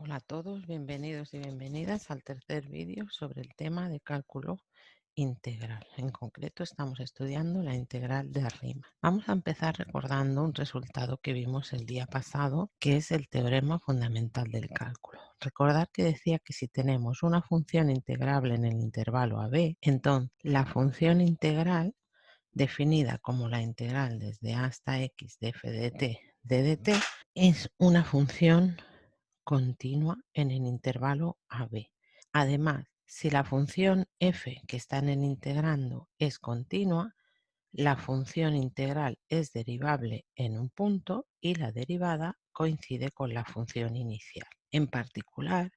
Hola a todos, bienvenidos y bienvenidas al tercer vídeo sobre el tema de cálculo integral. En concreto estamos estudiando la integral de Riemann. Vamos a empezar recordando un resultado que vimos el día pasado, que es el teorema fundamental del cálculo. Recordad que decía que si tenemos una función integrable en el intervalo AB, entonces la función integral, definida como la integral desde a hasta x de f de t de dt, es una función continua en el intervalo AB. Además, si la función f que están en integrando es continua, la función integral es derivable en un punto y la derivada coincide con la función inicial. En particular,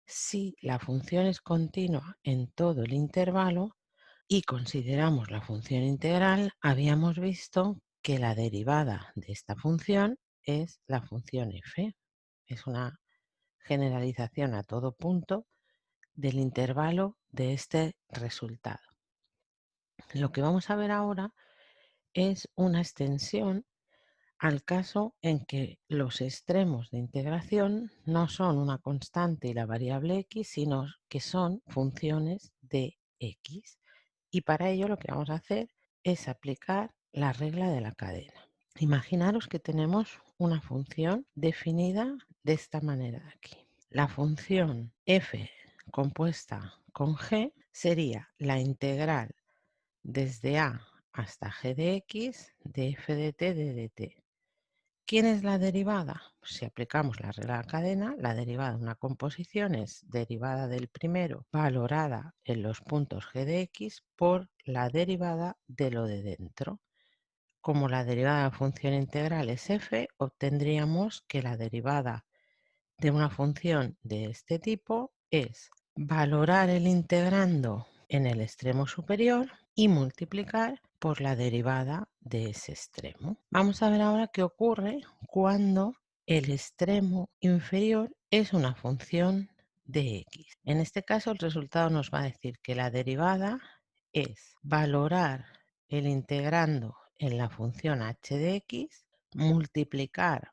si la función es continua en todo el intervalo y consideramos la función integral, habíamos visto que la derivada de esta función es la función f. Es una generalización a todo punto del intervalo de este resultado. Lo que vamos a ver ahora es una extensión al caso en que los extremos de integración no son una constante y la variable x, sino que son funciones de x. Y para ello lo que vamos a hacer es aplicar la regla de la cadena. Imaginaros que tenemos una función definida de esta manera aquí. La función f compuesta con g sería la integral desde a hasta g de x de f de t de dt. ¿Quién es la derivada? Si aplicamos la regla de la cadena, la derivada de una composición es derivada del primero valorada en los puntos g de x por la derivada de lo de dentro. Como la derivada de la función integral es f, obtendríamos que la derivada de una función de este tipo es valorar el integrando en el extremo superior y multiplicar por la derivada de ese extremo. Vamos a ver ahora qué ocurre cuando el extremo inferior es una función de x. En este caso el resultado nos va a decir que la derivada es valorar el integrando en la función h de x, multiplicar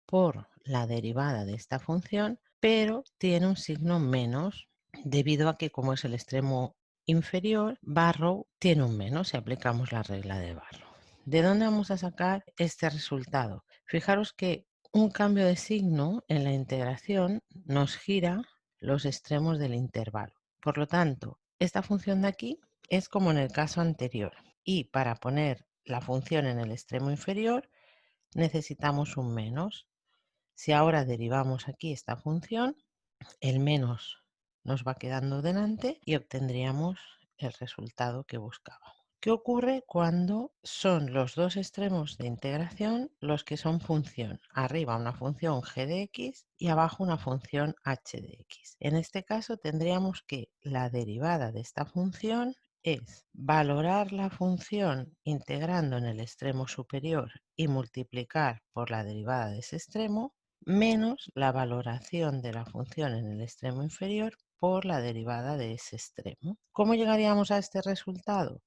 por la derivada de esta función, pero tiene un signo menos debido a que como es el extremo inferior, Barrow tiene un menos si aplicamos la regla de Barrow. ¿De dónde vamos a sacar este resultado? Fijaros que un cambio de signo en la integración nos gira los extremos del intervalo. Por lo tanto, esta función de aquí es como en el caso anterior. Y para poner la función en el extremo inferior necesitamos un menos. Si ahora derivamos aquí esta función, el menos nos va quedando delante y obtendríamos el resultado que buscábamos. ¿Qué ocurre cuando son los dos extremos de integración los que son función? Arriba una función g de x y abajo una función h de x. En este caso tendríamos que la derivada de esta función es valorar la función integrando en el extremo superior y multiplicar por la derivada de ese extremo menos la valoración de la función en el extremo inferior por la derivada de ese extremo. ¿Cómo llegaríamos a este resultado?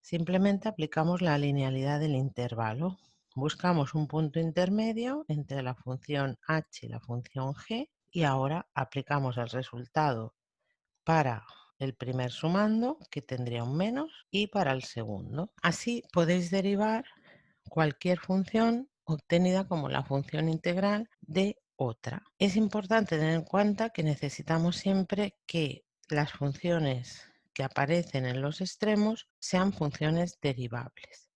Simplemente aplicamos la linealidad del intervalo. Buscamos un punto intermedio entre la función h y la función g y ahora aplicamos el resultado para el primer sumando, que tendría un menos, y para el segundo. Así podéis derivar cualquier función obtenida como la función integral de otra. Es importante tener en cuenta que necesitamos siempre que las funciones que aparecen en los extremos sean funciones derivables.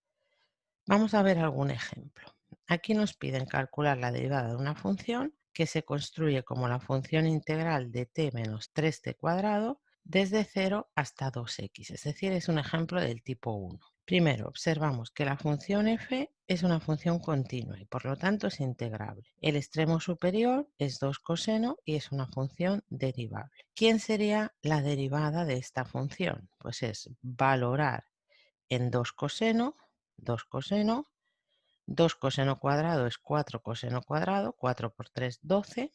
Vamos a ver algún ejemplo. Aquí nos piden calcular la derivada de una función que se construye como la función integral de t menos 3t cuadrado desde 0 hasta 2x, es decir, es un ejemplo del tipo 1. Primero, observamos que la función f es una función continua y por lo tanto es integrable. El extremo superior es 2 coseno y es una función derivable. ¿Quién sería la derivada de esta función? Pues es valorar en 2 coseno, 2 coseno, 2 coseno cuadrado es 4 coseno cuadrado, 4 por 3, 12,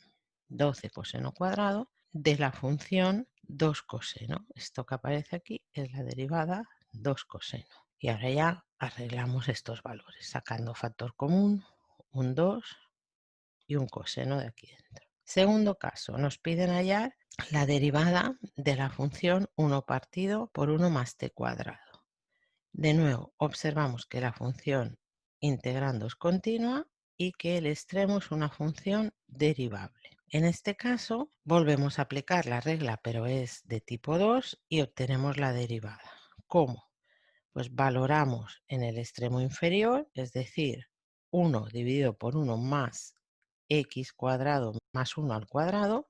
12 coseno cuadrado de la función 2 coseno. Esto que aparece aquí es la derivada 2 coseno. Y ahora ya arreglamos estos valores, sacando factor común, un 2 y un coseno de aquí dentro. Segundo caso, nos piden hallar la derivada de la función 1 partido por 1 más t cuadrado. De nuevo, observamos que la función integrando es continua y que el extremo es una función derivable. En este caso, volvemos a aplicar la regla, pero es de tipo 2 y obtenemos la derivada. ¿Cómo? Pues valoramos en el extremo inferior, es decir, 1 dividido por 1 más x cuadrado más 1 al cuadrado,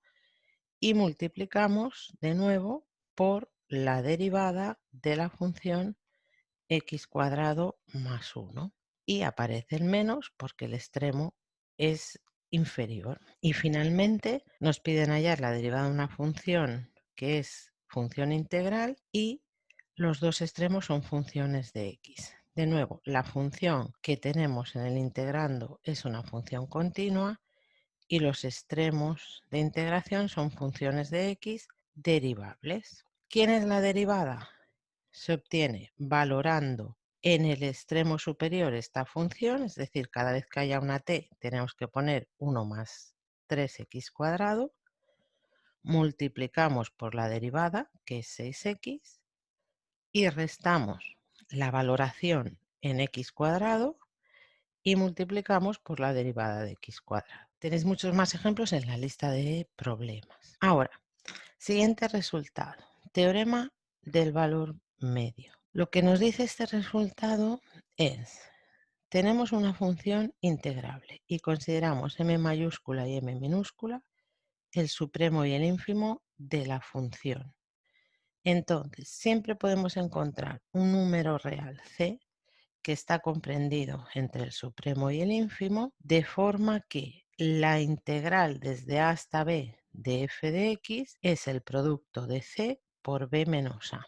y multiplicamos de nuevo por la derivada de la función x cuadrado más 1. Y aparece el menos porque el extremo es inferior. Y finalmente nos piden hallar la derivada de una función que es función integral y los dos extremos son funciones de x. De nuevo, la función que tenemos en el integrando es una función continua y los extremos de integración son funciones de x derivables. ¿Quién es la derivada? Se obtiene valorando en el extremo superior esta función, es decir, cada vez que haya una t tenemos que poner 1 más 3x cuadrado, multiplicamos por la derivada, que es 6x, y restamos la valoración en x cuadrado y multiplicamos por la derivada de x cuadrado. Tenéis muchos más ejemplos en la lista de problemas. Ahora, siguiente resultado. Teorema del valor medio. Lo que nos dice este resultado es, tenemos una función integrable y consideramos m mayúscula y m minúscula el supremo y el ínfimo de la función. Entonces, siempre podemos encontrar un número real c que está comprendido entre el supremo y el ínfimo, de forma que la integral desde a hasta b de f de x es el producto de c por b menos a.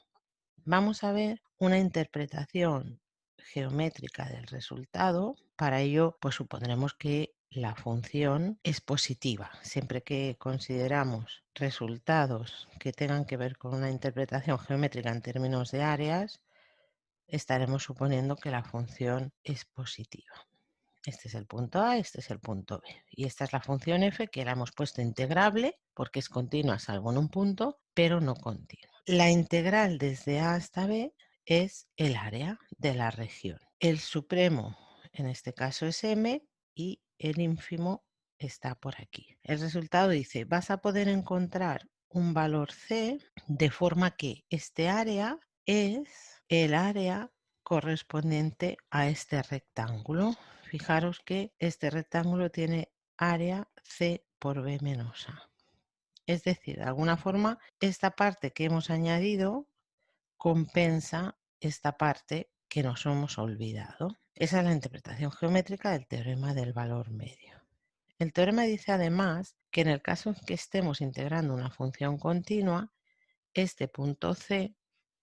Vamos a ver una interpretación geométrica del resultado. Para ello, pues supondremos que la función es positiva. Siempre que consideramos resultados que tengan que ver con una interpretación geométrica en términos de áreas, estaremos suponiendo que la función es positiva. Este es el punto A, este es el punto B. Y esta es la función f que la hemos puesto integrable porque es continua salvo en un punto, pero no continua. La integral desde A hasta B es el área de la región. El supremo en este caso es m y el ínfimo está por aquí. El resultado dice, vas a poder encontrar un valor c de forma que este área es el área correspondiente a este rectángulo. Fijaros que este rectángulo tiene área c por b menos a. Es decir, de alguna forma, esta parte que hemos añadido compensa esta parte que nos hemos olvidado. Esa es la interpretación geométrica del teorema del valor medio. El teorema dice además que en el caso en que estemos integrando una función continua, este punto C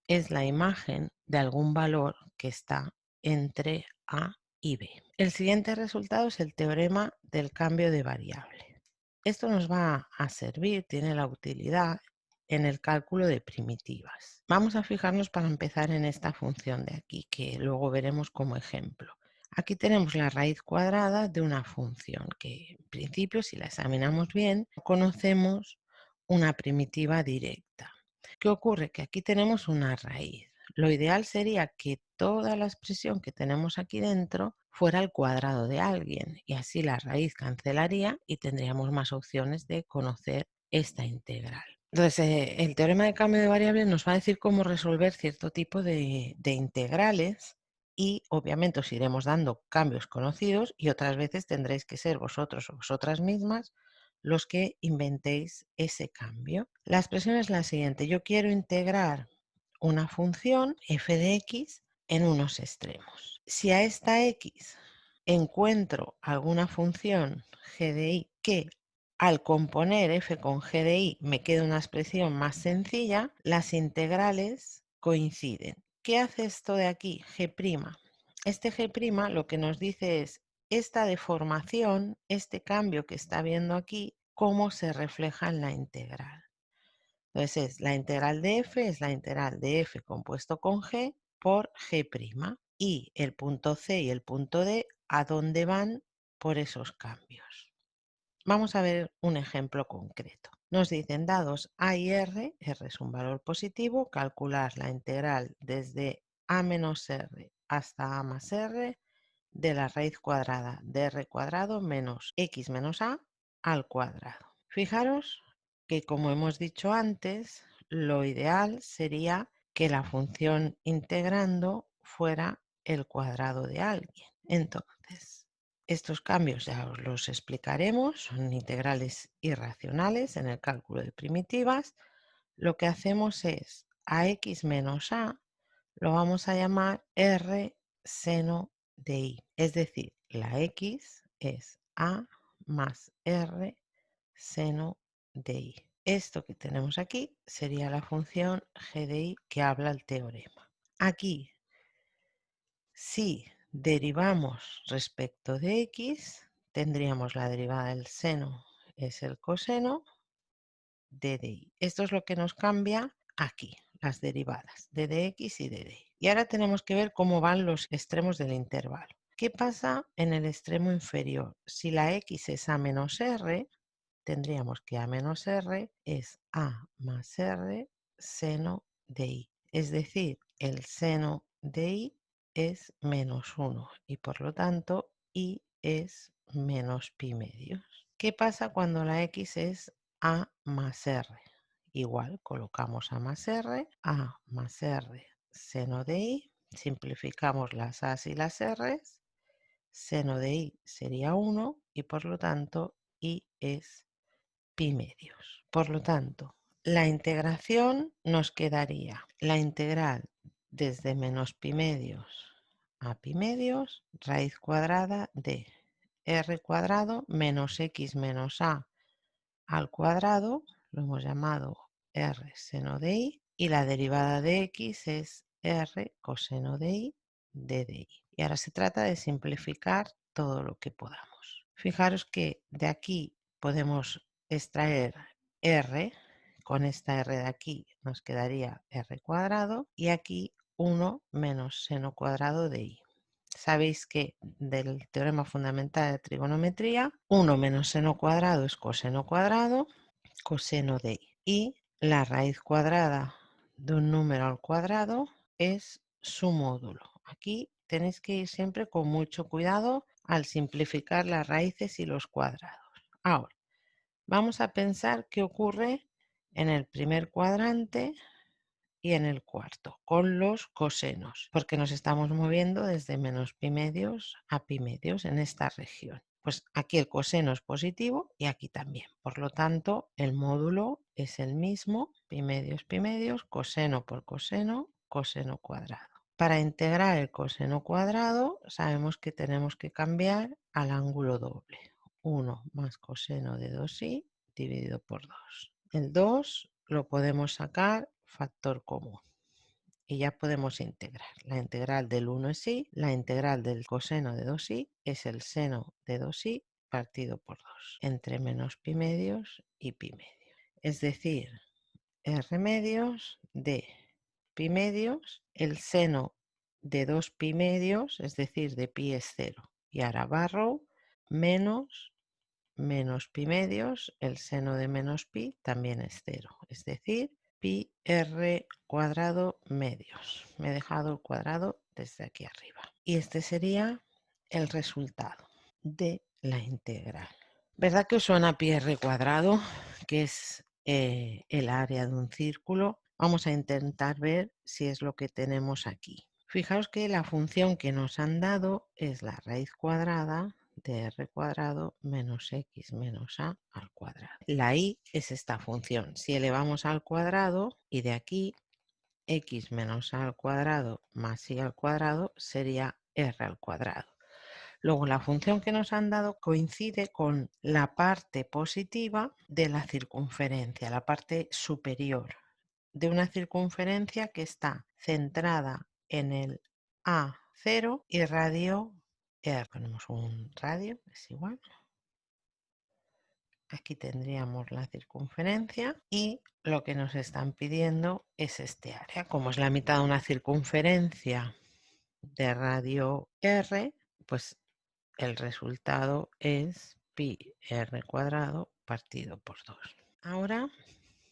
es la imagen de algún valor que está entre A y B. El siguiente resultado es el teorema del cambio de variable. Esto nos va a servir, tiene la utilidad en el cálculo de primitivas. Vamos a fijarnos para empezar en esta función de aquí, que luego veremos como ejemplo. Aquí tenemos la raíz cuadrada de una función que en principio, si la examinamos bien, conocemos una primitiva directa. ¿Qué ocurre? Que aquí tenemos una raíz. Lo ideal sería que toda la expresión que tenemos aquí dentro fuera el cuadrado de alguien y así la raíz cancelaría y tendríamos más opciones de conocer esta integral. Entonces, el teorema de cambio de variables nos va a decir cómo resolver cierto tipo de integrales y obviamente os iremos dando cambios conocidos y otras veces tendréis que ser vosotros o vosotras mismas los que inventéis ese cambio. La expresión es la siguiente. Yo quiero integrar una función f de x en unos extremos. Si a esta x encuentro alguna función g de y que al componer f con g de y me queda una expresión más sencilla, las integrales coinciden. ¿Qué hace esto de aquí? G'. Este G' lo que nos dice es esta deformación, este cambio que está viendo aquí, cómo se refleja en la integral. Entonces, la integral de f es la integral de f compuesto con g por g'. Y el punto C y el punto D, ¿a dónde van por esos cambios? Vamos a ver un ejemplo concreto. Nos dicen, dados A y R es un valor positivo, calcular la integral desde A menos R hasta A más R de la raíz cuadrada de R cuadrado menos X menos A al cuadrado. Fijaros que, como hemos dicho antes, lo ideal sería que la función integrando fuera el cuadrado de alguien. Entonces, estos cambios ya os los explicaremos, son integrales irracionales en el cálculo de primitivas. Lo que hacemos es a x menos a lo vamos a llamar r seno de i, es decir, la x es a más r seno de i. Esto que tenemos aquí sería la función g de i que habla el teorema. Aquí, si derivamos respecto de x, tendríamos la derivada del seno es el coseno de i. Esto es lo que nos cambia aquí, las derivadas de dx y de dy. Y ahora tenemos que ver cómo van los extremos del intervalo. ¿Qué pasa en el extremo inferior? Si la x es a menos r, tendríamos que a menos r es a más r seno de i. Es decir, el seno de i es menos 1 y por lo tanto i es menos pi medios. ¿Qué pasa cuando la x es a más r? Igual, colocamos a más r seno de i, simplificamos las a's y las r's, seno de i sería 1 y por lo tanto i es pi medios. Por lo tanto, la integración nos quedaría la integral desde menos pi medios a pi medios, raíz cuadrada de r cuadrado menos x menos a al cuadrado, lo hemos llamado r seno de i, y la derivada de x es r coseno de i de dy. Y ahora se trata de simplificar todo lo que podamos. Fijaros que de aquí podemos extraer r, con esta r de aquí nos quedaría r cuadrado, y aquí 1 menos seno cuadrado de i. Sabéis que del teorema fundamental de trigonometría, 1 menos seno cuadrado es coseno cuadrado, coseno de i. Y la raíz cuadrada de un número al cuadrado es su módulo. Aquí tenéis que ir siempre con mucho cuidado al simplificar las raíces y los cuadrados. Ahora, vamos a pensar qué ocurre en el primer cuadrante y en el cuarto, con los cosenos, porque nos estamos moviendo desde menos pi medios a pi medios en esta región. Pues aquí el coseno es positivo y aquí también. Por lo tanto, el módulo es el mismo, pi medios, coseno por coseno, coseno cuadrado. Para integrar el coseno cuadrado, sabemos que tenemos que cambiar al ángulo doble. 1 más coseno de 2i dividido por 2. El 2 lo podemos sacar factor común y ya podemos integrar. La integral del 1 es i, la integral del coseno de 2i es el seno de 2i partido por 2 entre menos pi medios y pi medios. Es decir, r medios de pi medios, el seno de 2 pi medios, es decir, de pi es 0. Y ahora barro menos pi medios, el seno de menos pi también es 0. Es decir, pi r cuadrado medios. Me he dejado el cuadrado desde aquí arriba. Y este sería el resultado de la integral. ¿Verdad que os suena pi r cuadrado? Que es el área de un círculo. Vamos a intentar ver si es lo que tenemos aquí. Fijaos que la función que nos han dado es la raíz cuadrada de r cuadrado menos x menos a al cuadrado. La y es esta función. Si elevamos al cuadrado y de aquí x menos a al cuadrado más y al cuadrado sería r al cuadrado. Luego la función que nos han dado coincide con la parte positiva de la circunferencia, la parte superior de una circunferencia que está centrada en el A0 y radio R. Ponemos un radio, es igual. Aquí tendríamos la circunferencia y lo que nos están pidiendo es este área. Como es la mitad de una circunferencia de radio R, pues el resultado es pi r cuadrado partido por 2. Ahora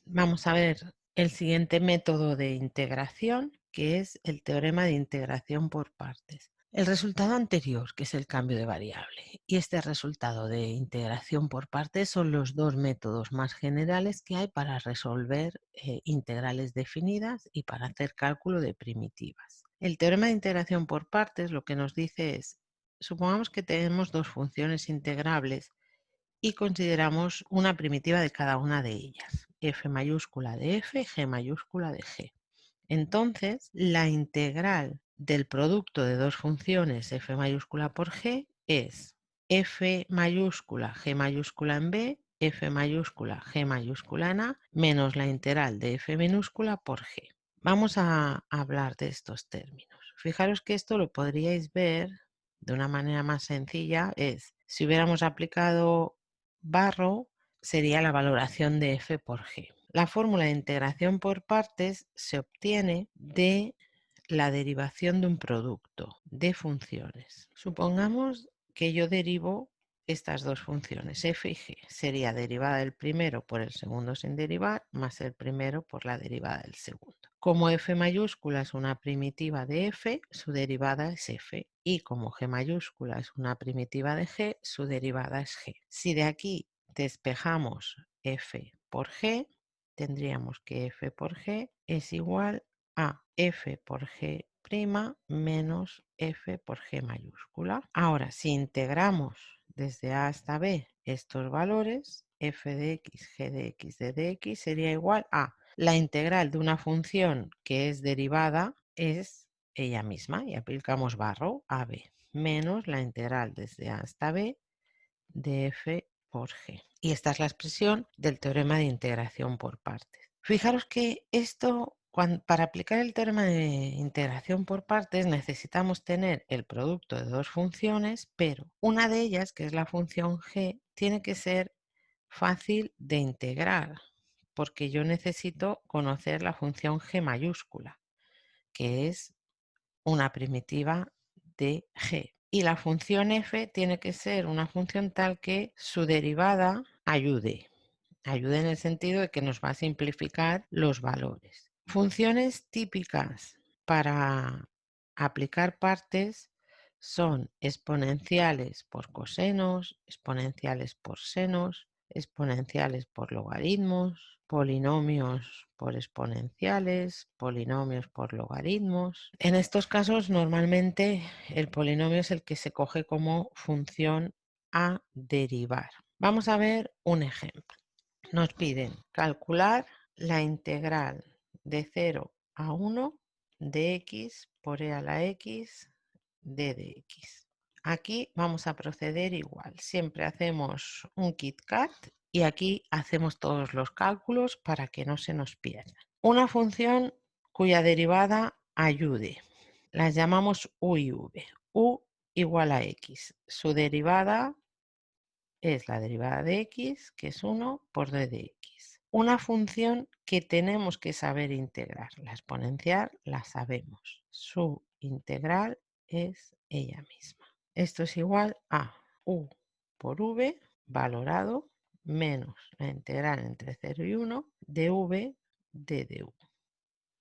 vamos a ver el siguiente método de integración, que es el teorema de integración por partes. El resultado anterior, que es el cambio de variable, y este resultado de integración por partes son los dos métodos más generales que hay para resolver integrales definidas y para hacer cálculo de primitivas. El teorema de integración por partes lo que nos dice es, supongamos que tenemos dos funciones integrables y consideramos una primitiva de cada una de ellas, f mayúscula de f, g mayúscula de g. Entonces, la integral del producto de dos funciones f mayúscula por g es f mayúscula g mayúscula en b, f mayúscula g mayúscula en a, menos la integral de f minúscula por g. Vamos a hablar de estos términos. Fijaros que esto lo podríais ver de una manera más sencilla, es si hubiéramos aplicado Barrow, sería la valoración de f por g. La fórmula de integración por partes se obtiene de la derivación de un producto de funciones. Supongamos que yo derivo estas dos funciones, f y g. Sería derivada del primero por el segundo sin derivar, más el primero por la derivada del segundo. Como f mayúscula es una primitiva de f, su derivada es f. Y como g mayúscula es una primitiva de g, su derivada es g. Si de aquí despejamos f por g, tendríamos que f por g es igual a f por g' menos f por g mayúscula. Ahora, si integramos desde a hasta b estos valores, f de x, g de x, d de x sería igual a la integral de una función que es derivada es ella misma y aplicamos Barrow a b menos la integral desde a hasta b de f por g. Y esta es la expresión del teorema de integración por partes. Fijaros que esto, para aplicar el teorema de integración por partes necesitamos tener el producto de dos funciones, pero una de ellas, que es la función g, tiene que ser fácil de integrar, porque yo necesito conocer la función g mayúscula, que es una primitiva de g. Y la función f tiene que ser una función tal que su derivada ayude. Ayude en el sentido de que nos va a simplificar los valores. Funciones típicas para aplicar partes son exponenciales por cosenos, exponenciales por senos, exponenciales por logaritmos, polinomios por exponenciales, polinomios por logaritmos. En estos casos normalmente el polinomio es el que se coge como función a derivar. Vamos a ver un ejemplo. Nos piden calcular la integral de 0 a 1 de x por e a la x de x. Aquí vamos a proceder igual. Siempre hacemos un KitKat y aquí hacemos todos los cálculos para que no se nos pierda. Una función cuya derivada ayude. Las llamamos u y v. U igual a x. Su derivada es la derivada de x, que es 1 por d de x. Una función que tenemos que saber integrar. La exponencial la sabemos. Su integral es ella misma. Esto es igual a u por v valorado menos la integral entre 0 y 1 de v de du.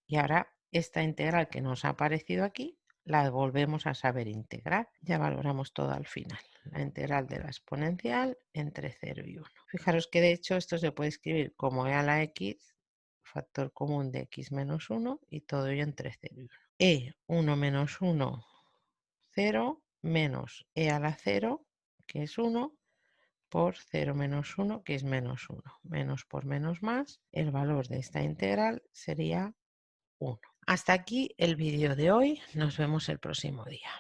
Y ahora esta integral que nos ha aparecido aquí la volvemos a saber integrar. Ya valoramos todo al final. La integral de la exponencial entre 0 y 1. Fijaros que de hecho esto se puede escribir como e a la x, factor común de x menos 1 y todo ello entre 0 y 1. E1 menos 1, 0 menos e a la 0, que es 1, por 0 menos 1, que es menos 1. Menos por menos más, el valor de esta integral sería 1. Hasta aquí el vídeo de hoy. Nos vemos el próximo día.